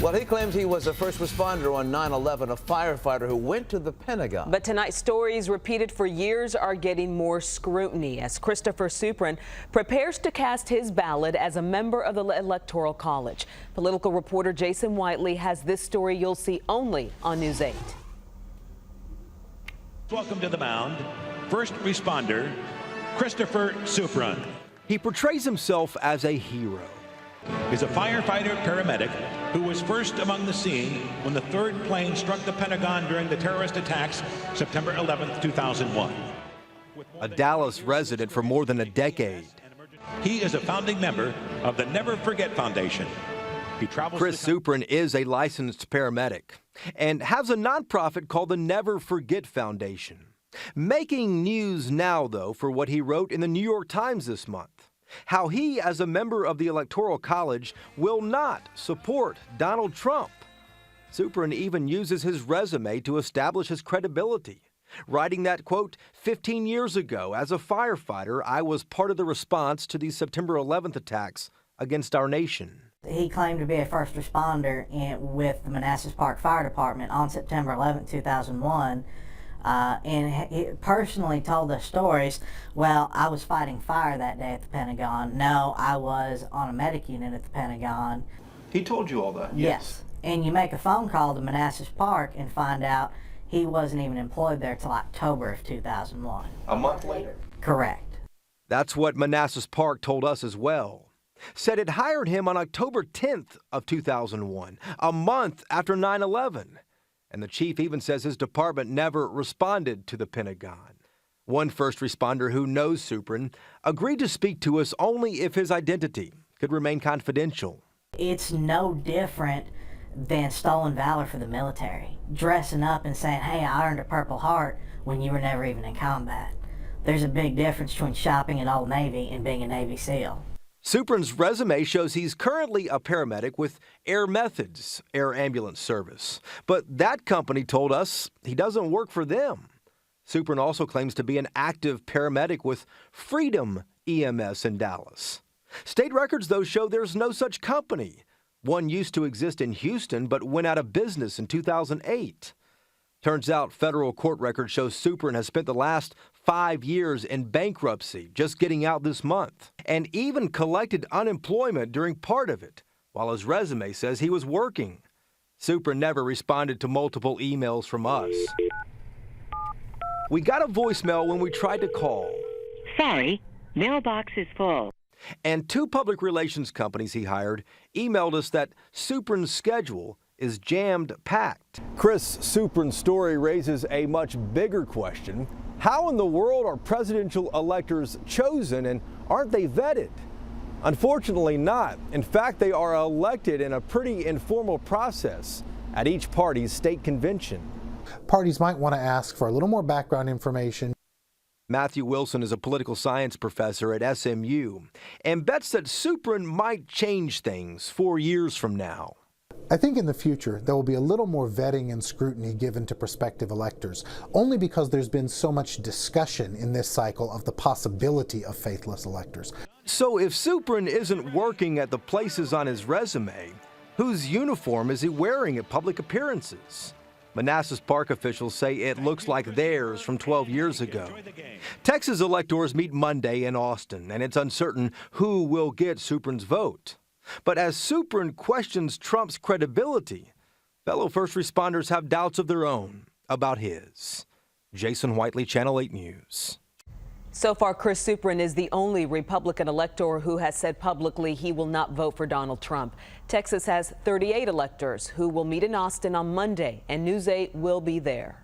Well, he claims he was a first responder on 9/11, a firefighter who went to the Pentagon. But tonight's stories repeated for years are getting more scrutiny as Christopher Suprun prepares to cast his ballot as a member of the Electoral College. Political reporter Jason Whiteley has this story you'll see only on News 8. Welcome to the mound, first responder Christopher Suprun. He portrays himself as a hero. He's a firefighter paramedic who was first among the scene when the third plane struck the Pentagon during the terrorist attacks September 11th, 2001. A Dallas resident for more than a decade. He is a founding member of the Never Forget Foundation. Chris Suprun is a licensed paramedic and has a nonprofit called the Never Forget Foundation. Making news now, though, for what he wrote in the New York Times this month. How he, as a member of the Electoral College, will not support Donald Trump. Suprun even uses his resume to establish his credibility, writing that, quote, 15 years ago, as a firefighter, I was part of the response to the September 11th attacks against our nation. He claimed to be a first responder with the Manassas Park Fire Department on September 11, 2001. And he personally told us stories. Well, I was fighting fire that day at the Pentagon. No, I was on a medic unit at the Pentagon. He told you all that? Yes. And you make a phone call to Manassas Park and find out he wasn't even employed there till October of 2001. A month later? Correct. That's what Manassas Park told us as well. Said it hired him on October 10th of 2001, a month after 9/11. And the chief even says his department never responded to the Pentagon. One first responder who knows Suprun agreed to speak to us only if his identity could remain confidential. It's no different than stolen valor for the military. Dressing up and saying, hey, I earned a Purple Heart when you were never even in combat. There's a big difference between shopping at Old Navy and being a Navy SEAL. Suprun's resume shows he's currently a paramedic with Air Methods Air Ambulance Service. But that company told us he doesn't work for them. Suprun also claims to be an active paramedic with Freedom EMS in Dallas. State records, though, show there's no such company. One used to exist in Houston but went out of business in 2008. Turns out federal court records show Suprun has spent the last 5 years in bankruptcy, just getting out this month, and even collected unemployment during part of it, while his resume says he was working. Suprun never responded to multiple emails from us. We got a voicemail when we tried to call. Sorry, mailbox is full. And 2 public relations companies he hired emailed us that Suprun's schedule is jammed-packed. Chris Suprun's story raises a much bigger question. How in the world are presidential electors chosen, and aren't they vetted? Unfortunately not. In fact, they are elected in a pretty informal process at each party's state convention. Parties might want to ask for a little more background information. Matthew Wilson is a political science professor at SMU and bets that Suprun might change things 4 years from now. I think in the future there will be a little more vetting and scrutiny given to prospective electors, only because there's been so much discussion in this cycle of the possibility of faithless electors. So if Suprun isn't working at the places on his resume, whose uniform is he wearing at public appearances? Manassas Park officials say it looks like theirs from 12 years ago. Texas electors meet Monday in Austin, and it's uncertain who will get Suprun's vote. But as Suprun questions Trump's credibility, fellow first responders have doubts of their own about his. Jason Whiteley, Channel 8 News. So far, Chris Suprun is the only Republican elector who has said publicly he will not vote for Donald Trump. Texas has 38 electors who will meet in Austin on Monday, and News 8 will be there.